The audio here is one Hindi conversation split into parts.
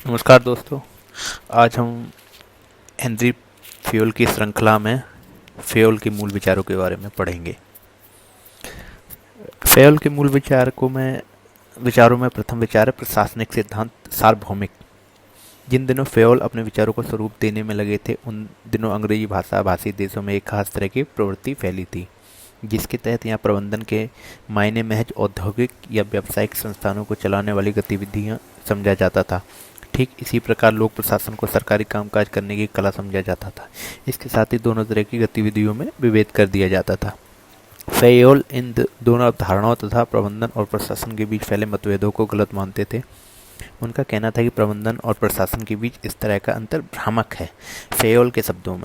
नमस्कार दोस्तों। आज हम हेनरी फ्योल की श्रृंखला में फ्योल के मूल विचारों के बारे में पढ़ेंगे। फ्योल के मूल विचारों में प्रथम विचार है प्रशासनिक सिद्धांत सार्वभौमिक। जिन दिनों फ्योल अपने विचारों को स्वरूप देने में लगे थे उन दिनों अंग्रेजी भाषा भाषी देशों में एक खास तरह की प्रवृत्ति फैली थी, जिसके तहत यहाँ प्रबंधन के मायने महज औद्योगिक या व्यावसायिक संस्थानों को चलाने वाली गतिविधियाँ समझा जाता था। ठीक इसी प्रकार लोक प्रशासन को सरकारी कामकाज करने की कला समझा जाता था। इसके साथ ही दोनों तरह की गतिविधियों में विभेद कर दिया जाता था। फैयोल इन दोनों अवधारणाओं तथा प्रबंधन और प्रशासन के बीच फैले मतभेदों को गलत मानते थे। उनका कहना था कि प्रबंधन और प्रशासन के बीच इस तरह का अंतर भ्रामक है। फेयोल के शब्दों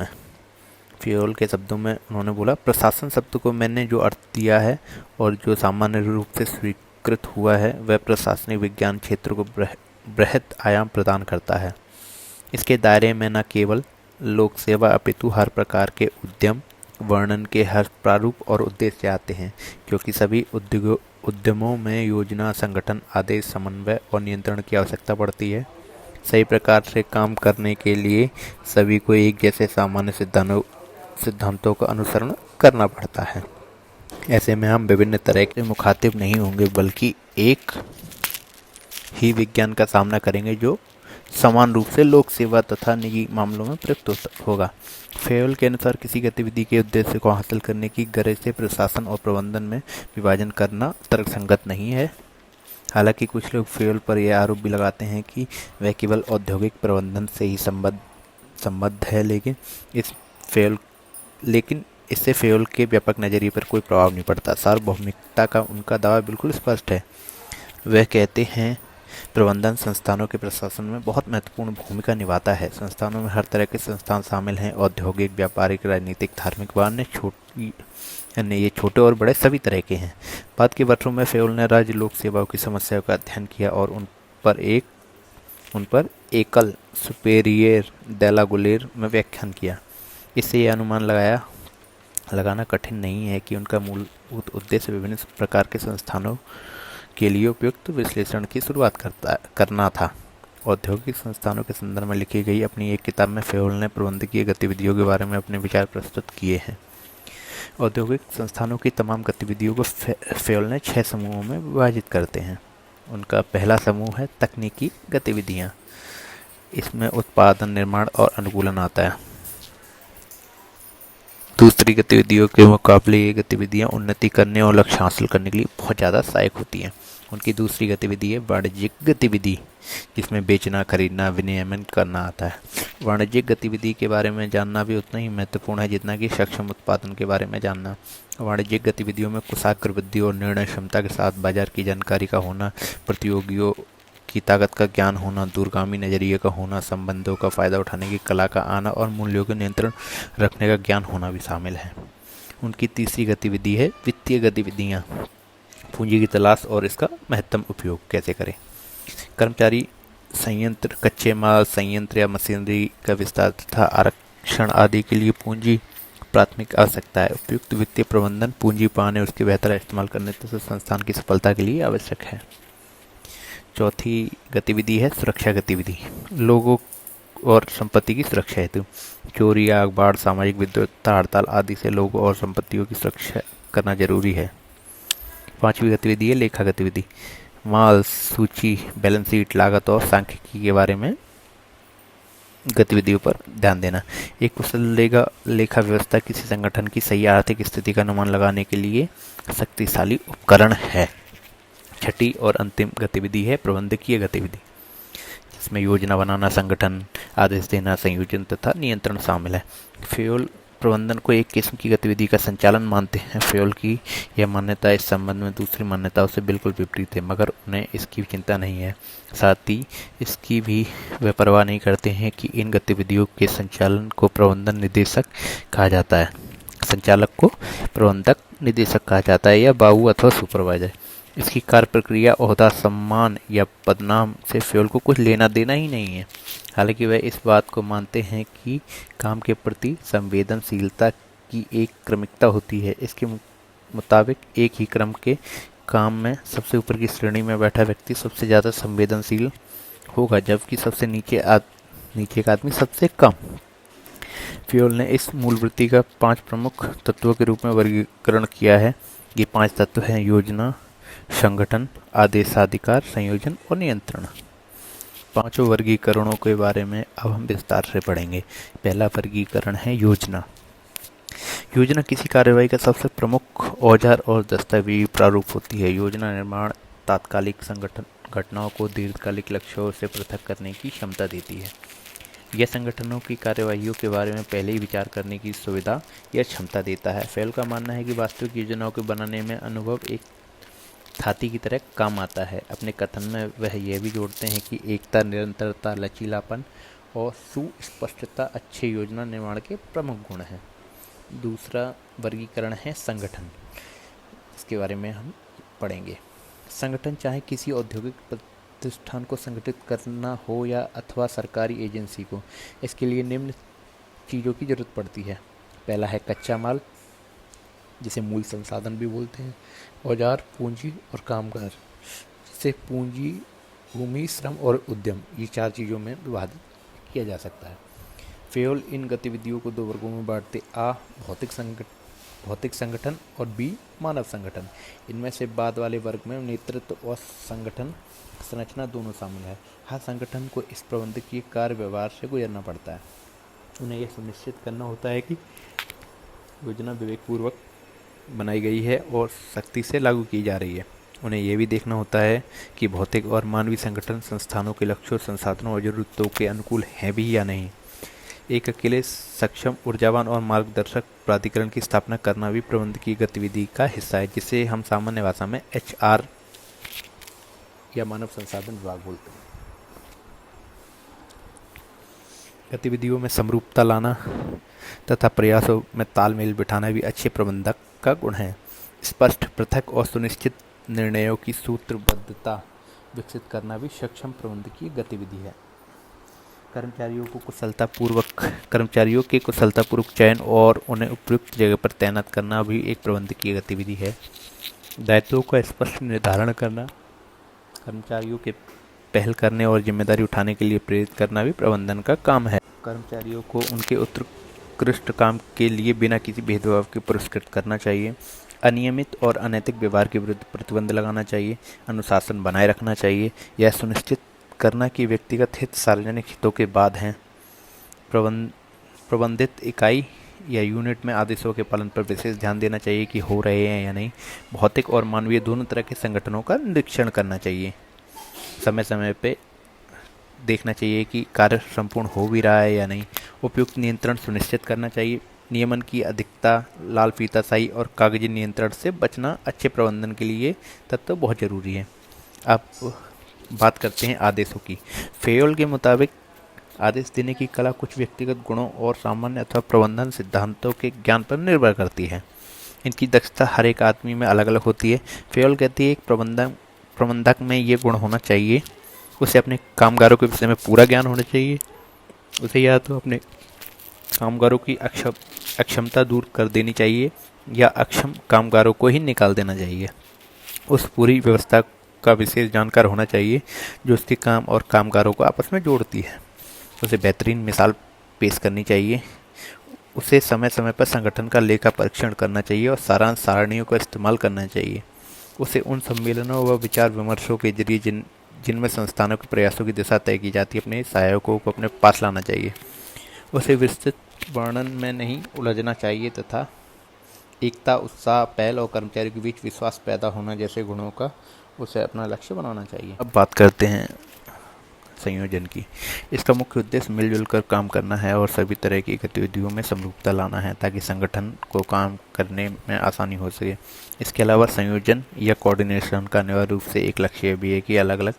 में उन्होंने बोला, प्रशासन शब्द को मैंने जो अर्थ दिया है और जो सामान्य रूप से स्वीकृत हुआ है वह प्रशासनिक विज्ञान क्षेत्र को बृहत आयाम प्रदान करता है। इसके दायरे में न केवल लोक सेवा अपितु हर प्रकार के उद्यम वर्णन के हर प्रारूप और उद्देश्य आते हैं, क्योंकि सभी उद्यमों में योजना, संगठन, आदेश, समन्वय और नियंत्रण की आवश्यकता पड़ती है। सही प्रकार से काम करने के लिए सभी को एक जैसे सामान्य सिद्धांतों का अनुसरण करना पड़ता है। ऐसे में हम विभिन्न तरह के मुखातिब नहीं होंगे, बल्कि एक ही विज्ञान का सामना करेंगे जो समान रूप से लोक सेवा तथा निजी मामलों में प्रयुक्त होगा। फेयोल के अनुसार किसी गतिविधि के उद्देश्य को हासिल करने की गरज से प्रशासन और प्रबंधन में विभाजन करना तर्कसंगत नहीं है। हालांकि कुछ लोग फेयोल पर यह आरोप भी लगाते हैं कि वह केवल औद्योगिक प्रबंधन से ही संबद्ध है, लेकिन इससे फेयोल के व्यापक नजरिए पर कोई प्रभाव नहीं पड़ता। सार्वभौमिकता का उनका दावा बिल्कुल स्पष्ट है। वह कहते हैं, प्रबंधन संस्थानों के प्रशासन में बहुत महत्वपूर्ण भूमिका निभाता है। संस्थानों में हर तरह के संस्थान शामिल हैं, औद्योगिक, व्यापारिक, राजनीतिक, धार्मिक व अन्य ये छोटे और बड़े सभी तरह के हैं। बाद के वर्षों में फेयोल ने राज्य लोक सेवाओं की समस्याओं का अध्ययन किया और उन पर एकल सुपेरियर डेला गुलेर में व्याख्यान किया। इससे यह अनुमान लगाना कठिन नहीं है कि उनका मूलभूत उद्देश्य विभिन्न प्रकार के संस्थानों के लिए उपयुक्त विश्लेषण की शुरुआत करना था। औद्योगिक संस्थानों के संदर्भ में लिखी गई अपनी एक किताब में फेयोल ने प्रबंधकीय गतिविधियों के बारे में अपने विचार प्रस्तुत किए हैं। औद्योगिक संस्थानों की तमाम गतिविधियों को फेयोल ने 6 समूहों में विभाजित करते हैं। उनका पहला समूह है तकनीकी गतिविधियाँ। इसमें उत्पादन, निर्माण और अनुकूलन आता है। दूसरी गतिविधियों के मुकाबले ये गतिविधियाँ उन्नति करने और लक्ष्य हासिल करने के लिए बहुत ज़्यादा सहायक होती हैं। उनकी दूसरी गतिविधि है वाणिज्यिक गतिविधि, जिसमें बेचना, खरीदना, विनियमन करना आता है। वाणिज्यिक गतिविधि के बारे में जानना भी उतना ही महत्वपूर्ण है जितना कि सक्षम उत्पादन के बारे में जानना। वाणिज्यिक गतिविधियों में कुशाग्र बुद्धि और निर्णय क्षमता के साथ बाजार की जानकारी का होना, प्रतियोगियों की ताकत का ज्ञान होना, दूरगामी नजरिए का होना, संबंधों का फायदा उठाने की कला का आना और मूल्यों का नियंत्रण रखने का ज्ञान होना भी शामिल है। उनकी तीसरी गतिविधि है वित्तीय गतिविधियाँ। पूंजी की तलाश और इसका महत्तम उपयोग कैसे करें। कर्मचारी, संयंत्र, कच्चे माल, संयंत्र या मशीनरी का विस्तार तथा आरक्षण आदि के लिए पूंजी प्राथमिक आवश्यकता है। उपयुक्त वित्तीय प्रबंधन पूंजी पाने और उसके बेहतर इस्तेमाल करने तथा संस्थान की सफलता के लिए आवश्यक है। चौथी गतिविधि है सुरक्षा गतिविधि। लोगों और संपत्ति की सुरक्षा हेतु चोरी, आग, बाढ़, सामाजिक विद्रोह, हड़ताल आदि से लोगों और संपत्तियों की सुरक्षा करना जरूरी है। पांचवी गतिविधि है लेखा गतिविधि। माल सूची, बैलेंस शीट, लागत और सांख्यिकी के बारे में गतिविधियों पर ध्यान देना। एक कुशल लेखा व्यवस्था किसी संगठन की सही आर्थिक स्थिति का अनुमान लगाने के लिए शक्तिशाली उपकरण है। छठी और अंतिम गतिविधि है प्रबंधकीय गतिविधि, जिसमें योजना बनाना, संगठन, आदेश देना, संयोजन तथा नियंत्रण शामिल है। फेयोल प्रबंधन को एक किस्म की गतिविधि का संचालन मानते हैं। फेयोल की यह मान्यता इस संबंध में दूसरी मान्यताओं से बिल्कुल विपरीत है, मगर उन्हें इसकी चिंता नहीं है। साथ ही इसकी भी वे परवाह नहीं करते हैं कि इन गतिविधियों के संचालन को प्रबंधन निदेशक कहा जाता है। संचालक को प्रबंधक निदेशक कहा जाता है या बाबू अथवा सुपरवाइजर। इसकी कार्य प्रक्रिया, ओहदा, सम्मान या पदनाम से फेयोल को कुछ लेना देना ही नहीं है। हालांकि वह इस बात को मानते हैं कि काम के प्रति संवेदनशीलता की एक क्रमिकता होती है। इसके मुताबिक एक ही क्रम के काम में सबसे ऊपर की श्रेणी में बैठा व्यक्ति सबसे ज़्यादा संवेदनशील होगा, जबकि सबसे नीचे का आदमी सबसे कम। फ्योल ने इस मूलवृत्ति का 5 प्रमुख तत्वों के रूप में वर्गीकरण किया है। ये 5 तत्व हैं: योजना, संगठन, आदेशाधिकार, संयोजन और नियंत्रण। पांचों वर्गीकरणों के बारे में अब हम विस्तार से पढ़ेंगे। पहला वर्गीकरण है योजना। योजना किसी कार्यवाही का सबसे प्रमुख औजार और दस्तावेजी प्रारूप होती है। योजना निर्माण तात्कालिक संगठन घटनाओं को दीर्घकालिक लक्ष्यों से पृथक करने की क्षमता देती है। यह संगठनों की कार्यवाहियों के बारे में पहले ही विचार करने की सुविधा या क्षमता देता है। फेल का मानना है कि वास्तविक योजनाओं के बनाने में अनुभव एक थाती की तरह काम आता है। अपने कथन में वह यह भी जोड़ते हैं कि एकता, निरंतरता, लचीलापन और सुस्पष्टता अच्छे योजना निर्माण के प्रमुख गुण हैं। दूसरा वर्गीकरण है संगठन। इसके बारे में हम पढ़ेंगे। संगठन चाहे किसी औद्योगिक प्रतिष्ठान को संगठित करना हो या अथवा सरकारी एजेंसी को, इसके लिए निम्न चीज़ों की जरूरत पड़ती है। पहला है कच्चा माल, जिसे मूल संसाधन भी बोलते हैं। औजार, पूंजी और कामगार, जिसे पूंजी, भूमि, श्रम और उद्यम, ये 4 चीज़ों में विभाजित किया जा सकता है। फेयोल इन गतिविधियों को 2 वर्गों में बांटते: आ भौतिक संगठन और बी मानव संगठन। इनमें से बाद वाले वर्ग में नेतृत्व और संगठन संरचना दोनों शामिल है। हर संगठन को इस प्रबंधकीय कार्य व्यवहार से गुजरना पड़ता है। उन्हें यह सुनिश्चित करना होता है कि योजना विवेकपूर्वक बनाई गई है और सख्ती से लागू की जा रही है। उन्हें यह भी देखना होता है कि भौतिक और मानवीय संगठन संस्थानों के लक्ष्यों, संसाधनों और जरूरतों के अनुकूल हैं भी या नहीं। एक अकेले सक्षम, ऊर्जावान और मार्गदर्शक प्राधिकरण की स्थापना करना भी प्रबंधकीय गतिविधि का हिस्सा है, जिसे हम सामान्य भाषा में HR या मानव संसाधन विभाग बोलते हैं। गतिविधियों में समरूपता लाना तथा प्रयासों में तालमेल बिठाना भी अच्छे प्रबंधक का गुण है। स्पष्ट, पृथक और सुनिश्चित निर्णयों की सूत्रबद्धता विकसित करना भी सक्षम प्रबंधकीय गतिविधि है। कर्मचारियों के कुशलतापूर्वक चयन और उन्हें उपयुक्त जगह पर तैनात करना भी एक प्रबंधकीय गतिविधि है। दायित्वों का स्पष्ट निर्धारण करना, कर्मचारियों के पहल करने और जिम्मेदारी उठाने के लिए प्रेरित करना भी प्रबंधन का काम है। कर्मचारियों को उनके उत्कृष्ट काम के लिए बिना किसी भेदभाव के पुरस्कृत करना चाहिए। अनियमित और अनैतिक व्यवहार के विरुद्ध प्रतिबंध लगाना चाहिए। अनुशासन बनाए रखना चाहिए। यह सुनिश्चित करना कि व्यक्तिगत हित सार्वजनिक हितों के बाद हैं। प्रबंधित इकाई या यूनिट में आदेशों के पालन पर विशेष ध्यान देना चाहिए कि हो रहे हैं या नहीं। भौतिक और मानवीय दोनों तरह के संगठनों का निरीक्षण करना चाहिए। समय समय पे देखना चाहिए कि कार्य संपूर्ण हो भी रहा है या नहीं। उपयुक्त नियंत्रण सुनिश्चित करना चाहिए। नियमन की अधिकता, लाल फीताशाही और कागजी नियंत्रण से बचना अच्छे प्रबंधन के लिए तत्व बहुत जरूरी है। अब बात करते हैं आदेशों की। फेयोल के मुताबिक आदेश देने की कला कुछ व्यक्तिगत गुणों और सामान्य अथवा प्रबंधन सिद्धांतों के ज्ञान पर निर्भर करती है। इनकी दक्षता हर एक आदमी में अलग अलग होती है। फेयोल कहती है एक प्रबंधक में ये गुण होना चाहिए: उसे अपने कामगारों के विषय में पूरा ज्ञान होना चाहिए। उसे या तो अपने कामगारों की अक्षमता दूर कर देनी चाहिए या अक्षम कामगारों को ही निकाल देना चाहिए। उस पूरी व्यवस्था का विशेष जानकार होना चाहिए जो उसके काम और कामगारों को आपस में जोड़ती है। उसे बेहतरीन मिसाल पेश करनी चाहिए। उसे समय समय पर संगठन का लेखा परीक्षण करना चाहिए और सारांश सारणियों का इस्तेमाल करना चाहिए। उसे उन सम्मेलनों व विचार विमर्शों के जरिए जिनमें संस्थानों के प्रयासों की दिशा तय की जाती है, अपने सहायकों को अपने पास लाना चाहिए। उसे विस्तृत वर्णन में नहीं उलझना चाहिए तथा एकता, उत्साह, पहल और कर्मचारियों के बीच विश्वास पैदा होना जैसे गुणों का उसे अपना लक्ष्य बनाना चाहिए। अब बात करते हैं संयोजन की। इसका मुख्य उद्देश्य मिलजुल कर काम करना है और सभी तरह की गतिविधियों में समरूपता लाना है ताकि संगठन को काम करने में आसानी हो सके। इसके अलावा संयोजन या कोऑर्डिनेशन का अनिवार्य रूप से एक लक्ष्य भी है कि अलग अलग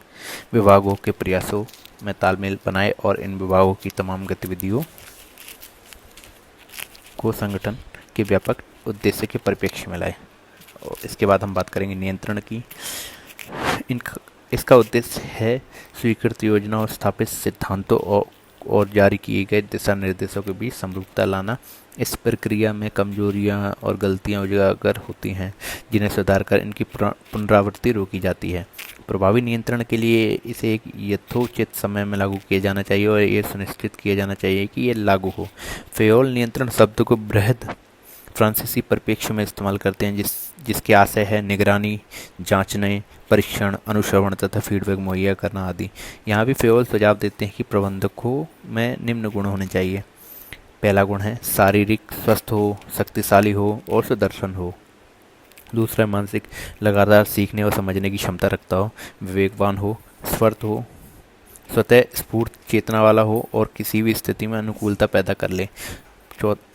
विभागों के प्रयासों में तालमेल बनाए और इन विभागों की तमाम गतिविधियों को संगठन के व्यापक उद्देश्य के परिप्रेक्ष्य में लाए। और इसके बाद हम बात करेंगे नियंत्रण की। इसका उद्देश्य है स्वीकृत योजना और स्थापित सिद्धांतों और जारी किए गए दिशा निर्देशों के बीच समरूपता लाना। इस प्रक्रिया में कमजोरियां और गलतियां उजागर होती हैं जिन्हें सुधार कर इनकी पुनरावृत्ति रोकी जाती है। प्रभावी नियंत्रण के लिए इसे एक यथोचित समय में लागू किया जाना चाहिए और ये सुनिश्चित किया जाना चाहिए कि ये लागू हो। फेयोल नियंत्रण शब्द को बृहद फ्रांसीसी परिप्रेक्ष्य में इस्तेमाल करते हैं जिसके आशय है निगरानी, जांचने, परीक्षण, अनुश्रवण तथा फीडबैक मुहैया करना आदि। यहाँ भी फेयोल सुझाव देते हैं कि प्रबंधकों में निम्न गुण होने चाहिए। पहला गुण है शारीरिक स्वस्थ हो, शक्तिशाली हो और सुदर्शन हो। दूसरा, मानसिक लगातार सीखने और समझने की क्षमता रखता हो, विवेकवान हो, स्वस्थ हो, स्वतः स्फूर्त चेतना वाला हो और किसी भी स्थिति में अनुकूलता पैदा कर ले।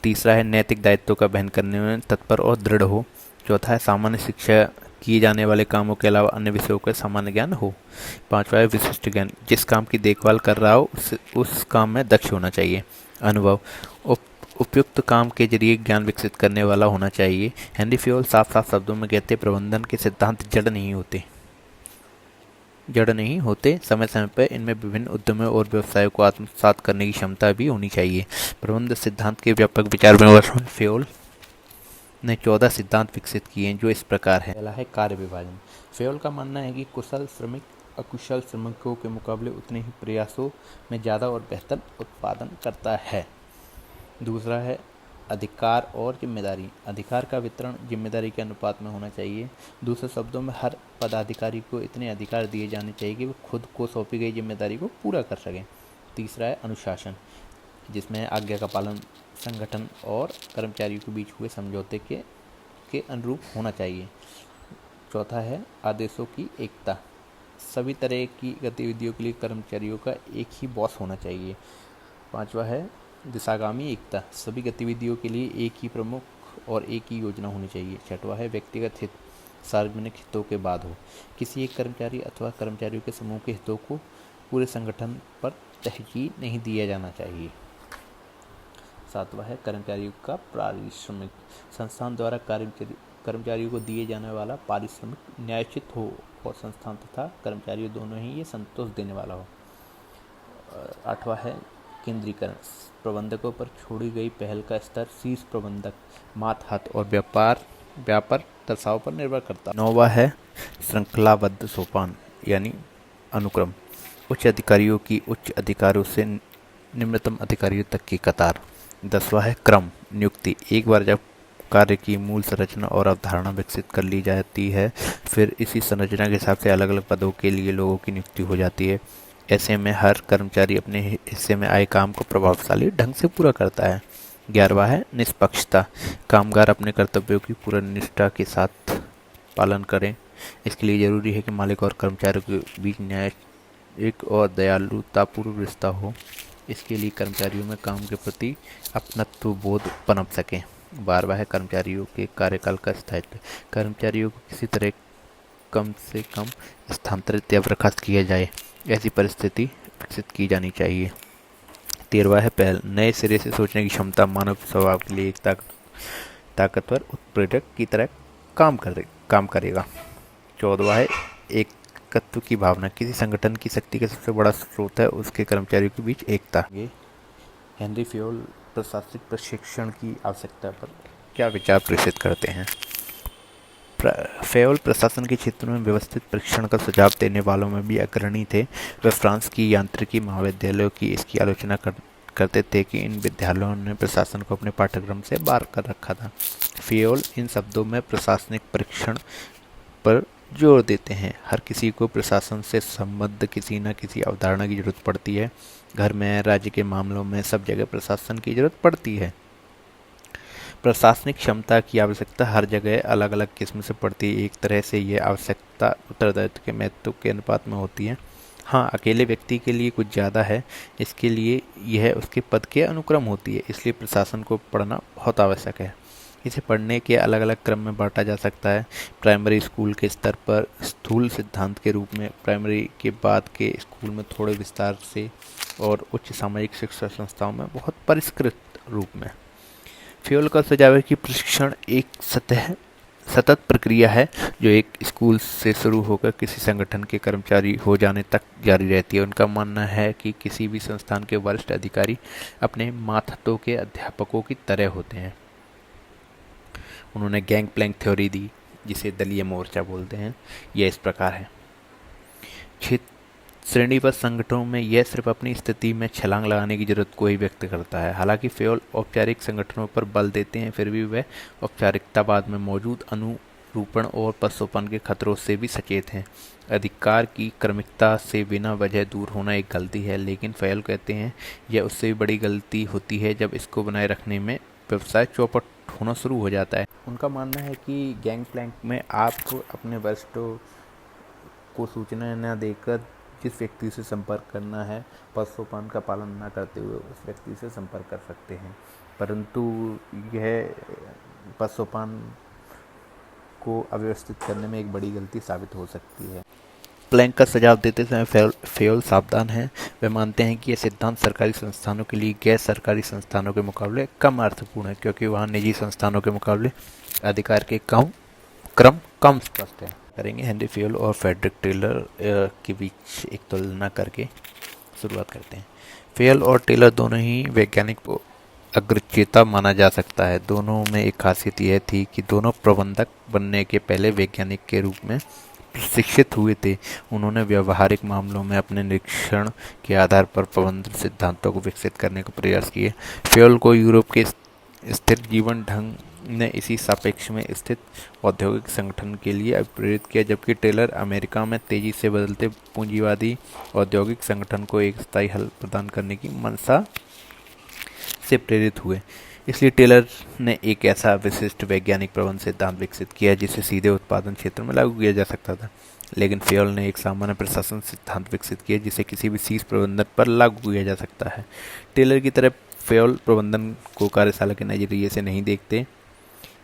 तीसरा है नैतिक दायित्व का वहन करने में तत्पर और दृढ़ हो। चौथा है सामान्य शिक्षा, किए जाने वाले कामों के अलावा अन्य विषयों का सामान्य ज्ञान हो। पांचवा है विशिष्ट ज्ञान, जिस काम की देखभाल कर रहा हो उस काम में दक्ष होना चाहिए। अनुभव, उपयुक्त काम के जरिए ज्ञान विकसित करने वाला होना चाहिए। हेनरी फेयोल साफ साफ शब्दों में कहते, प्रबंधन के सिद्धांत जड़ नहीं होते, समय समय पर इनमें विभिन्न उद्यमों और व्यवसायों को आत्मसात करने की क्षमता भी होनी चाहिए। प्रबंध सिद्धांत के व्यापक विचार विमर्श में फेयोल ने 14 सिद्धांत विकसित किए हैं जो इस प्रकार है। पहला है कार्य विभाजन। फेयोल का मानना है कि कुशल श्रमिक अकुशल श्रमिकों के मुकाबले उतने ही प्रयासों में ज़्यादा और बेहतर उत्पादन करता है। दूसरा है अधिकार और जिम्मेदारी। अधिकार का वितरण जिम्मेदारी के अनुपात में होना चाहिए। दूसरे शब्दों में हर पदाधिकारी को इतने अधिकार दिए जाने चाहिए कि वो खुद को सौंपी गई जिम्मेदारी को पूरा कर सकें। तीसरा है अनुशासन, जिसमें आज्ञा का पालन संगठन और कर्मचारियों के बीच हुए समझौते के अनुरूप होना चाहिए। चौथा है आदेशों की एकता, सभी तरह की गतिविधियों के लिए कर्मचारियों का एक ही बॉस होना चाहिए। पांचवा है दिशागामी एकता, सभी गतिविधियों के लिए एक ही प्रमुख और एक ही योजना होनी चाहिए। छठवां है व्यक्तिगत हित, सार्वजनिक हितों के बाद हो, किसी एक कर्मचारी अथवा कर्मचारियों के समूह के हितों को पूरे संगठन पर तरजीह नहीं दिया जाना चाहिए। सातवां है कर्मचारियों का पारिश्रमिक, संस्थान द्वारा कर्मचारियों को दिए जाने वाला पारिश्रमिक न्यायोचित हो और संस्थान तथा कर्मचारियों दोनों ही ये संतोष देने वाला हो। आठवां है केंद्रीकरण, प्रबंधकों पर छोड़ी गई पहल का स्तर शीर्ष प्रबंधक, मातहत और व्यापार दशाओं पर निर्भर करता है। नौवां है श्रृंखलाबद्ध सोपान यानी अनुक्रम, उच्च अधिकारियों की उच्च अधिकारियों से निम्नतम अधिकारियों तक की कतार। 10वां है क्रम नियुक्ति, एक बार जब कार्य की मूल संरचना और अवधारणा विकसित कर ली जाती है फिर इसी संरचना के हिसाब से अलग अलग पदों के लिए लोगों की नियुक्ति हो जाती है। ऐसे में हर कर्मचारी अपने हिस्से में आए काम को प्रभावशाली ढंग से पूरा करता है। 11वां है निष्पक्षता, कामगार अपने कर्तव्यों की पूर्ण निष्ठा के साथ पालन करें। इसके लिए जरूरी है कि मालिक और कर्मचारियों के बीच न्यायिक और दयालुतापूर्ण रिश्ता हो। इसके लिए कर्मचारियों में काम के प्रति अपनत्व बोध पनप सके। 12वां है कर्मचारियों के कार्यकाल का स्थायित्व, कर्मचारियों को किसी तरह कम से कम स्थानांतरित या बर्खास्त किया जाए, ऐसी परिस्थिति विकसित की जानी चाहिए। 13वां है पहल, नए सिरे से सोचने की क्षमता मानव स्वभाव के लिए एक ताकतवर उत्प्रेरक की तरह काम करेगा। 14वां है एकत्व की भावना, किसी संगठन की शक्ति का सबसे बड़ा स्रोत है उसके कर्मचारियों के बीच एकता। ये हेनरी फेयोल प्रशासनिक प्रशिक्षण की आवश्यकता पर क्या विचार प्रेषित करते हैं। फेयोल प्रशासन के क्षेत्र में व्यवस्थित प्रशिक्षण का सुझाव देने वालों में भी अग्रणी थे। वे फ्रांस की यांत्रिकी महाविद्यालयों की इसकी आलोचना करते थे कि इन विद्यालयों ने प्रशासन को अपने पाठ्यक्रम से बाहर कर रखा था। फेयोल इन शब्दों में प्रशासनिक प्रशिक्षण पर जोर देते हैं। हर किसी को प्रशासन से संबद्ध किसी न किसी अवधारणा की जरूरत पड़ती है। घर में, राज्य के मामलों में, सब जगह प्रशासन की जरूरत पड़ती है। प्रशासनिक क्षमता की आवश्यकता हर जगह अलग अलग किस्म से पड़ती है। एक तरह से यह आवश्यकता उत्तरदायित्व के महत्व के अनुपात में होती है। हाँ, अकेले व्यक्ति के लिए कुछ ज़्यादा है, इसके लिए यह उसके पद के अनुक्रम होती है। इसलिए प्रशासन को पढ़ना बहुत आवश्यक है। इसे पढ़ने के अलग अलग क्रम में बांटा जा सकता है। प्राइमरी स्कूल के स्तर पर स्थूल सिद्धांत के रूप में, प्राइमरी के बाद के स्कूल में थोड़े विस्तार से और उच्च सामाजिक शिक्षा संस्थाओं में बहुत परिष्कृत रूप में। फेयोल का सुझाव है कि प्रशिक्षण एक सतत प्रक्रिया है जो एक स्कूल से शुरू होकर किसी संगठन के कर्मचारी हो जाने तक जारी रहती है। उनका मानना है कि किसी भी संस्थान के वरिष्ठ अधिकारी अपने मातहतों के अध्यापकों की तरह होते हैं। उन्होंने गैंग प्लैंक थ्योरी दी, जिसे दलीय मोर्चा बोलते हैं। यह इस प्रकार है। क्षेत्र श्रेणीबद्ध संगठनों में यह सिर्फ अपनी स्थिति में छलांग लगाने की जरूरत को ही व्यक्त करता है। हालांकि फेयोल औपचारिक संगठनों पर बल देते हैं, फिर भी वह औपचारिकतावाद में मौजूद अनुरूपण और पशुपन के खतरों से भी सचेत हैं। अधिकार की क्रमिकता से बिना वजह दूर होना एक गलती है, लेकिन फेयोल कहते हैं यह उससे भी बड़ी गलती होती है जब इसको बनाए रखने में व्यवसाय चौपट होना शुरू हो जाता है। उनका मानना है कि गैंगप्लैंक में आप अपने वरिष्ठों को सूचना न देकर जिस व्यक्ति से संपर्क करना है, पशुपालन का पालन न करते हुए उस व्यक्ति से संपर्क कर सकते हैं, परंतु यह पशुपालन को अव्यवस्थित करने में एक बड़ी गलती साबित हो सकती है। प्लैंक का सुझाव देते समय फेयोल सावधान हैं। वे मानते हैं कि यह सिद्धांत सरकारी संस्थानों के लिए गैर सरकारी संस्थानों के मुकाबले कम अर्थपूर्ण है, क्योंकि वहाँ निजी संस्थानों के मुकाबले अधिकार के क्रम कम स्पष्ट है। करेंगे हेनरी फेयोल और फ्रेडरिक टेलर के बीच एक तुलना करके शुरुआत करते हैं। फेयोल और टेलर दोनों ही वैज्ञानिक को अग्रचेता माना जा सकता है। दोनों में एक खासियत यह थी कि दोनों प्रबंधक बनने के पहले वैज्ञानिक के रूप में प्रशिक्षित हुए थे। उन्होंने व्यवहारिक मामलों में अपने निरीक्षण के आधार पर प्रबंधन सिद्धांतों को विकसित करने का प्रयास किए। फेयोल को यूरोप के स्थिर जीवन ढंग ने इसी सापेक्ष में स्थित औद्योगिक संगठन के लिए प्रेरित किया, जबकि टेलर अमेरिका में तेजी से बदलते पूंजीवादी औद्योगिक संगठन को एक स्थायी हल प्रदान करने की मंशा से प्रेरित हुए। इसलिए टेलर ने एक ऐसा विशिष्ट वैज्ञानिक प्रबंध सिद्धांत विकसित किया जिसे सीधे उत्पादन क्षेत्र में लागू किया जा सकता था, लेकिन फेयोल ने एक सामान्य प्रशासन सिद्धांत विकसित किया जिसे किसी भी शीर्ष प्रबंधन पर लागू किया जा सकता है। टेलर की तरह फेयोल प्रबंधन को कार्यशाला के नजरिए से नहीं देखते।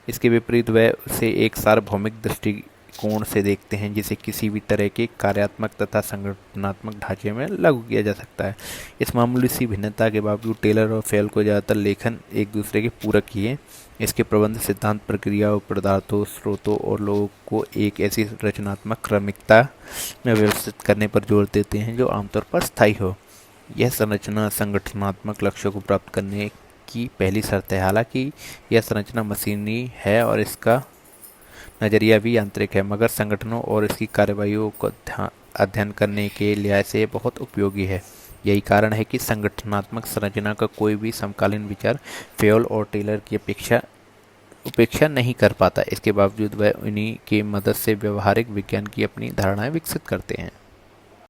इसके विपरीत वह उसे एक सार्वभौमिक दृष्टिकोण से देखते हैं जिसे किसी भी तरह के कार्यात्मक तथा संगठनात्मक ढांचे में लागू किया जा सकता है। इस मामूली सी भिन्नता के बावजूद टेलर और फेयोल को ज़्यादातर लेखन एक दूसरे के पूरक किए। इसके प्रबंध सिद्धांत प्रक्रियाओं, पदार्थों, स्रोतों और लोगों को एक ऐसी रचनात्मक क्रमिकता में व्यवस्थित करने पर जोर देते हैं जो आमतौर पर स्थायी हो। यह संरचना संगठनात्मक लक्ष्यों को प्राप्त करने की पहली शर्त है। हालांकि यह संरचना मशीनी है और इसका नज़रिया भी यांत्रिक है, मगर संगठनों और इसकी कार्रवाइयों को अध्ययन करने के लिहाज से बहुत उपयोगी है। यही कारण है कि संगठनात्मक संरचना का कोई भी समकालीन विचार फेयोल और टेलर की उपेक्षा नहीं कर पाता। इसके बावजूद वह उन्हीं की मदद से व्यवहारिक विज्ञान की अपनी धारणाएं विकसित करते हैं।